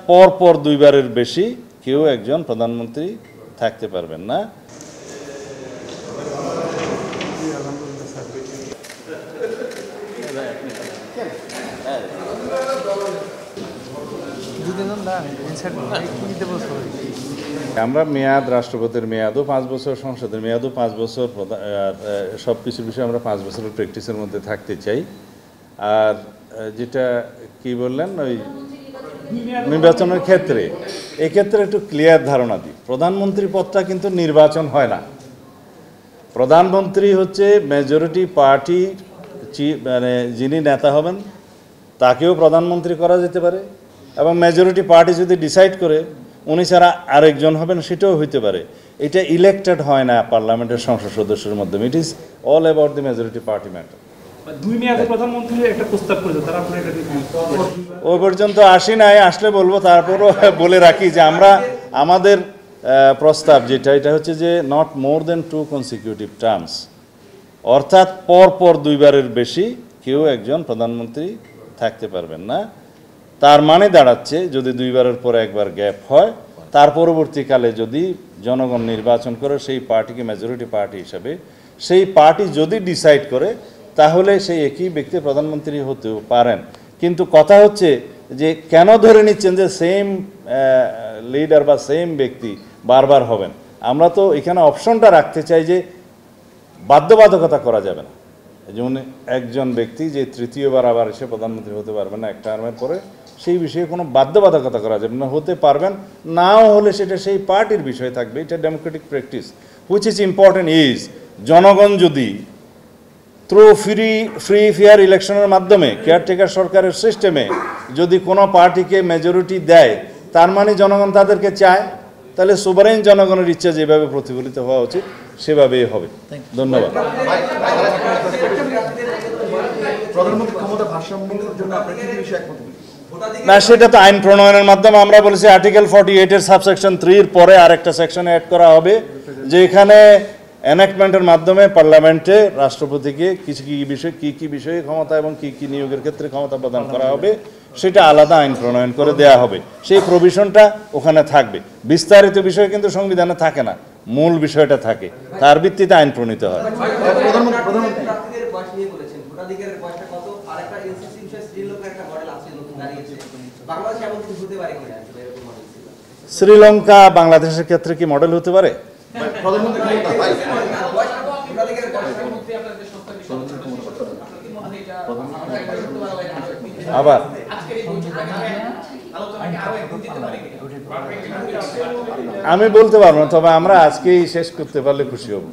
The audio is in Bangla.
পরপর দুইবারের বেশি কেউ একজন প্রধানমন্ত্রী থাকতে পারবেন না। আমরা মেয়াদ, রাষ্ট্রপতির মেয়াদও 5 বছর, সংসদের মেয়াদও 5 বছর, সব কিছুর বিষয়ে আমরা 5 বছরের প্র্যাকটিসের মধ্যে থাকতে চাই। আর যেটা কি বললেন ওই নির্বাচনের ক্ষেত্রে, এক্ষেত্রে একটু ক্লিয়ার ধারণা দিই। প্রধানমন্ত্রী পদটা কিন্তু নির্বাচন হয় না। প্রধানমন্ত্রী হচ্ছে মেজরিটি পার্টি, মানে যিনি নেতা হবেন তাকেও প্রধানমন্ত্রী করা যেতে পারে, এবং মেজরিটি পার্টি যদি ডিসাইড করে উনি ছাড়া আরেকজন হবেন সেটাও হইতে পারে। এটা ইলেক্টেড হয় না পার্লামেন্টের সংসদ সদস্যের মাধ্যমে। It is all about the majority party matter. ওই পর্যন্ত আসি নাই, আসলে বলবো। তারপরও বলে রাখি যে আমরা আমাদের প্রস্তাব যেটা, এটা হচ্ছে যে not more than 2 consecutive terms, অর্থাৎ পরপর দুইবারের বেশি কেউ একজন প্রধানমন্ত্রী থাকতে পারবেন না। তার মানে দাঁড়াচ্ছে যদি দুইবারের পর একবার গ্যাপ হয়, তার পরবর্তীকালে যদি জনগণ নির্বাচন করে সেই পার্টিকে মেজরিটি পার্টি হিসাবে, সেই পার্টি যদি ডিসাইড করে তাহলে সেই একই ব্যক্তি প্রধানমন্ত্রী হতেও পারেন। কিন্তু কথা হচ্ছে যে কেন ধরে নিচ্ছেন যে সেম লিডার বা সেম ব্যক্তি বারবার হবেন? আমরা তো এখানে অপশনটা রাখতে চাই যে বাধ্যবাধকতা করা যাবে না। যেমন একজন ব্যক্তি যে তৃতীয়বার আবার এসে প্রধানমন্ত্রী হতে পারবেন না এক টার্মের পরে, সেই বিষয়ে কোনো বাধ্যবাধকতা করা যাবে না। হতে পারবেন, নাও হলে সেটা সেই পার্টির বিষয় থাকবে। এটা Democratic practice. Which is important is জনগণ যদি থ্রু ফ্রি ফেয়ার ইলেকশনের মাধ্যমে কেয়ারটেকার সরকারের সিস্টেমে যদি কোনো পার্টিকে মেজরিটি দেয়, তার মানে জনগণ তাদেরকে চায়। তাহলে সোভারেন জনগণের ইচ্ছা যেভাবে প্রতিফলিত হওয়া উচিত সেভাবেই হবে। ধন্যবাদ। না, সেটা তো আইন প্রণয়নের মাধ্যমে আমরা বলেছি আর্টিকেল 48-এর সাবসেকশন 3-এর পরে আরেকটা সেকশন অ্যাড করা হবে, যে এখানে এনাক্টমেন্টের মাধ্যমে পার্লামেন্টে রাষ্ট্রপতিকে কি বিষয়ে ক্ষমতা এবং কি নিয়োগের ক্ষেত্রে ক্ষমতা প্রদান করা হবে সেটা আলাদা আইন প্রণয়ন করে দেয়া হবে। সেই প্রভিশনটা ওখানে থাকবে। বিস্তারিত বিষয় কিন্তু সংবিধানে থাকে না, মূল বিষয়টা থাকে, তার ভিত্তিতে আইন প্রণীত হয়। শ্রীলঙ্কা বাংলাদেশের ক্ষেত্রে কি মডেল হতে পারে? আবার আমি বলতে পারবো না, তবে আমরা আজকেই শেষ করতে পারলে খুশি হব।